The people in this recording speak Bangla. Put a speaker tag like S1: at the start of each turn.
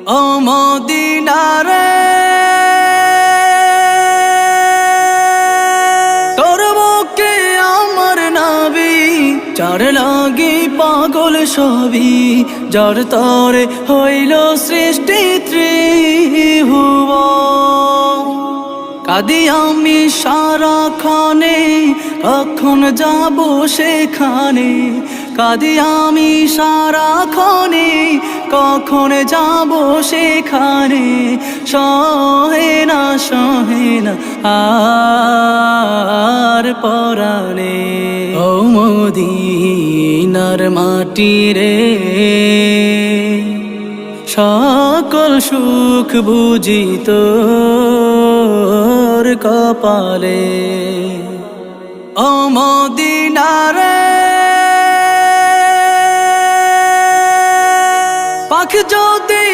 S1: ও মদিনা রে, তোর বুকে আমার নবী, যার লাগি পাগল সবই, যার তরে হইল সৃষ্টি ত্রিভুবন। কাঁদি আমি সারাক্ষণে, কখন যাব সেখানে, কাঁদি আমি সারাক্ষণে, কখন যাব সেখানে, সহে না আর পরাণে। ও মদিনার মাটি রে, সকল সুখ বুঝি তোর কপালে। ও মদিনা রে, পাখ যদি